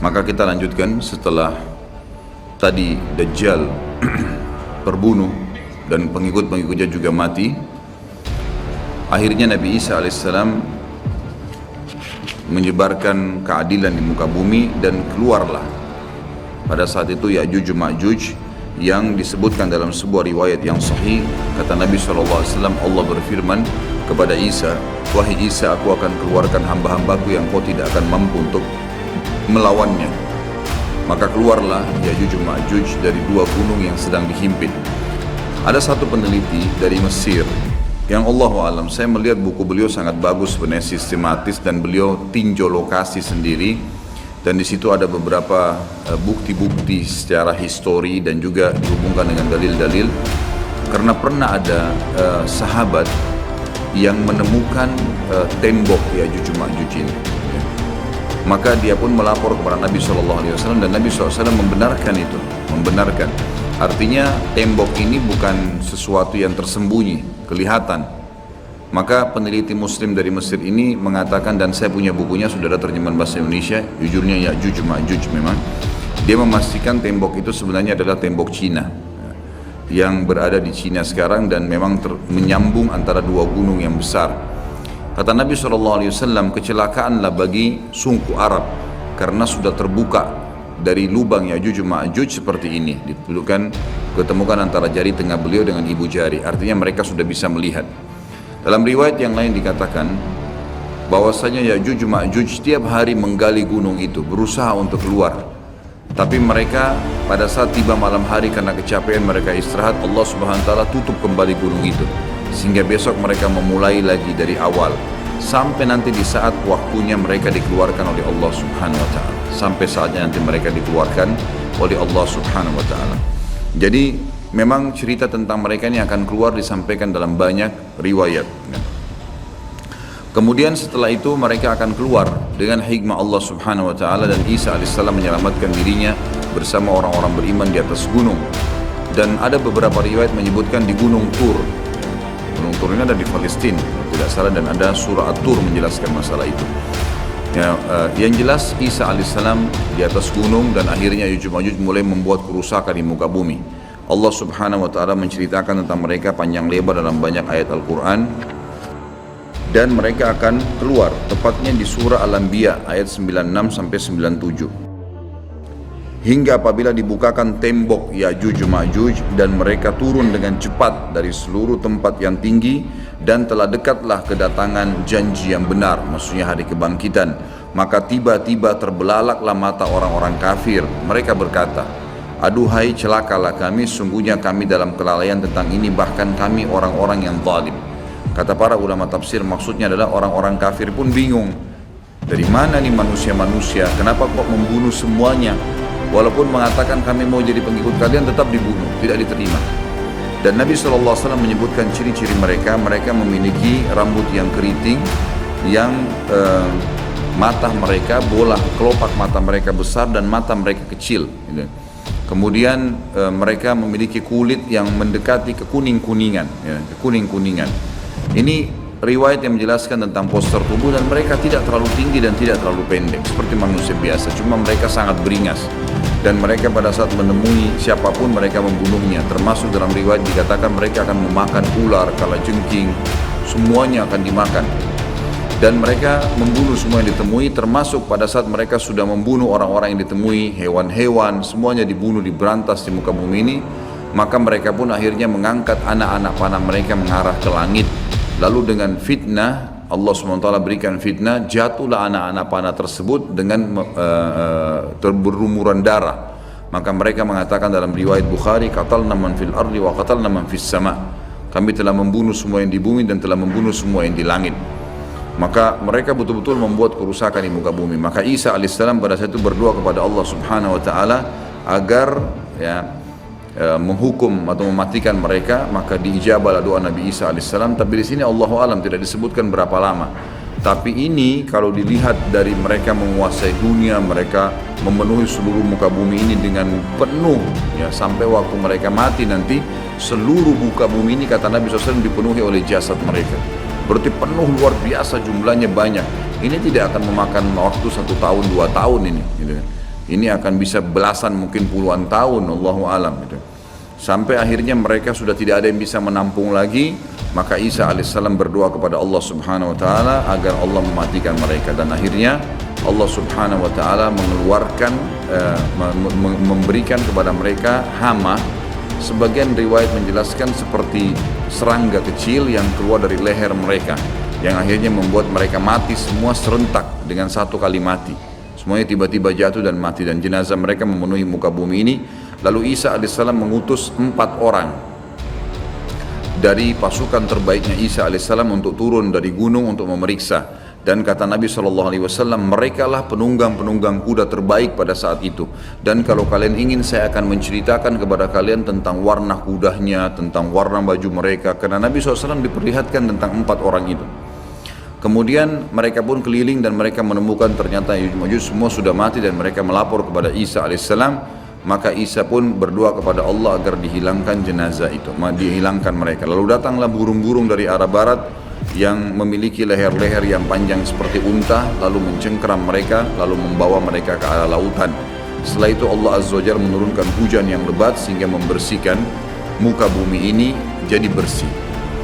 Maka kita lanjutkan setelah tadi Dajjal terbunuh dan pengikut-pengikutnya juga mati. Akhirnya Nabi Isa alaihissalam menyebarkan keadilan di muka bumi dan keluarlah pada saat itu Ya'juj Ma'juj yang disebutkan dalam sebuah riwayat yang sahih. Kata Nabi SAW, Allah berfirman kepada Isa, "Wahai Isa, aku akan keluarkan hamba-hambaku yang kau tidak akan mampu untuk melawannya." Maka keluarlah Ya'juj Ma'juj dari dua gunung yang sedang dihimpit. Ada satu peneliti dari Mesir yang Allahu alam, saya melihat buku beliau sangat bagus, sebenarnya sistematis, dan beliau tinjau lokasi sendiri, dan di situ ada beberapa bukti-bukti secara histori dan juga dihubungkan dengan dalil-dalil, karena pernah ada sahabat yang menemukan tembok Ya'juj Ma'juj ini. Maka dia pun melapor kepada Nabi SAW dan Nabi SAW membenarkan itu, membenarkan. Artinya tembok ini bukan sesuatu yang tersembunyi, kelihatan. Maka peneliti muslim dari Mesir ini mengatakan, dan saya punya bukunya, sudah ada terjemahan bahasa Indonesia, judulnya Ya'juj Ma'juj memang. Dia memastikan tembok itu sebenarnya adalah tembok Cina yang berada di Cina sekarang dan memang menyambung antara dua gunung yang besar. Kata Nabi SAW, kecelakaanlah bagi suku Arab karena sudah terbuka dari lubang Ya'juj Ma'juj seperti ini. Ditemukan antara jari tengah beliau dengan ibu jari. Artinya mereka sudah bisa melihat. Dalam riwayat yang lain dikatakan bahwasanya Ya'juj Ma'juj setiap hari menggali gunung itu, berusaha untuk keluar. Tapi mereka pada saat tiba malam hari karena kecapean mereka istirahat, Allah Subhanahu wa taala tutup kembali gunung itu. Sehingga besok mereka memulai lagi dari awal sampai nanti di saat waktunya mereka dikeluarkan oleh Allah Subhanahu wa taala, sampai saatnya nanti mereka dikeluarkan oleh Allah Subhanahu wa taala. Jadi memang cerita tentang mereka ini akan keluar disampaikan dalam banyak riwayat. Kemudian setelah itu mereka akan keluar dengan hikmah Allah Subhanahu wa taala, dan Isa alaihissalam menyelamatkan dirinya bersama orang-orang beriman di atas gunung. Dan ada beberapa riwayat menyebutkan di Gunung Tur. Gunung Tur ini ada di Palestina, tidak salah, dan ada surah At-Tur menjelaskan masalah itu. Ya, yang jelas Isa alaihissalam di atas gunung dan akhirnya Ya'juj Ma'juj mulai membuat kerusakan di muka bumi. Allah Subhanahu wa taala menceritakan tentang mereka panjang lebar dalam banyak ayat Al-Quran, dan mereka akan keluar tepatnya di surah Al-Anbiya ayat 96 sampai 97. Hingga apabila dibukakan tembok Ya'juj Ma'juj dan mereka turun dengan cepat dari seluruh tempat yang tinggi, dan telah dekatlah kedatangan janji yang benar, maksudnya hari kebangkitan, maka tiba-tiba terbelalaklah mata orang-orang kafir. Mereka berkata, "Aduhai, celakalah kami, sungguhnya kami dalam kelalaian tentang ini, bahkan kami orang-orang yang zalim." Kata para ulama tafsir, maksudnya adalah orang-orang kafir pun bingung, dari mana nih manusia-manusia, kenapa kok membunuh semuanya? Walaupun mengatakan kami mau jadi pengikut kalian, tetap dibunuh, tidak diterima. Dan Nabi SAW menyebutkan ciri-ciri mereka. Mereka memiliki rambut yang keriting, yang mata mereka bola, kelopak mata mereka besar dan mata mereka kecil. Kemudian mereka memiliki kulit yang mendekati kekuning-kuningan, kekuning-kuningan. Ini riwayat yang menjelaskan tentang postur tubuh, dan mereka tidak terlalu tinggi dan tidak terlalu pendek seperti manusia biasa, cuma mereka sangat beringas. Dan mereka pada saat menemui siapapun mereka membunuhnya, termasuk dalam riwayat dikatakan mereka akan memakan ular, kalajengking, semuanya akan dimakan. Dan mereka membunuh semua yang ditemui, termasuk pada saat mereka sudah membunuh orang-orang yang ditemui, hewan-hewan, semuanya dibunuh, diberantas di muka bumi ini. Maka mereka pun akhirnya mengangkat anak-anak panah mereka mengarah ke langit. Lalu dengan fitnah, Allah SWT berikan fitnah, jatuhlah anak-anak panah tersebut dengan berlumuran darah. Maka mereka mengatakan dalam riwayat Bukhari, qatalna man fil ardi wa qatalna man fis sama. Kami telah membunuh semua yang di bumi dan telah membunuh semua yang di langit. Maka mereka betul-betul membuat kerusakan di muka bumi. Maka Isa alaihissalam pada saat itu berdoa kepada Allah Subhanahu wa taala agar menghukum atau mematikan mereka. Maka diijabahlah doa Nabi Isa alaihissalam. Tapi di sini Allahu alam tidak disebutkan berapa lama. Tapi ini kalau dilihat dari mereka menguasai dunia, mereka memenuhi seluruh muka bumi ini dengan penuh, ya, sampai waktu mereka mati nanti seluruh muka bumi ini kata Nabi SAW dipenuhi oleh jasad mereka. Berarti penuh luar biasa, jumlahnya banyak. Ini tidak akan memakan waktu 1 tahun 2 tahun ini gitu. Ini akan bisa belasan mungkin puluhan tahun, Allahu alam gitu. Sampai akhirnya mereka sudah tidak ada yang bisa menampung lagi, maka Isa alaihissalam berdoa kepada Allah subhanahu wa ta'ala agar Allah mematikan mereka. Dan akhirnya Allah subhanahu wa ta'ala mengeluarkan, memberikan kepada mereka hama. Sebagian riwayat menjelaskan seperti serangga kecil yang keluar dari leher mereka, yang akhirnya membuat mereka mati semua serentak dengan satu kali mati. Semuanya tiba-tiba jatuh dan mati, dan jenazah mereka memenuhi muka bumi ini. Lalu Isa alaihissalam mengutus 4 orang dari pasukan terbaiknya Isa alaihissalam untuk turun dari gunung untuk memeriksa. Dan kata Nabi SAW, mereka lah penunggang-penunggang kuda terbaik pada saat itu. Dan kalau kalian ingin, saya akan menceritakan kepada kalian tentang warna kudanya, tentang warna baju mereka. Karena Nabi SAW diperlihatkan tentang 4 orang itu. Kemudian mereka pun keliling dan mereka menemukan ternyata Ya'juj semua sudah mati, dan mereka melapor kepada Isa alaihissalam. Maka Isa pun berdoa kepada Allah agar dihilangkan jenazah itu, dihilangkan mereka. Lalu datanglah burung-burung dari arah barat yang memiliki leher-leher yang panjang seperti unta, lalu mencengkeram mereka, lalu membawa mereka ke arah lautan. Setelah itu Allah Azza wa Jalla menurunkan hujan yang lebat sehingga membersihkan muka bumi ini jadi bersih.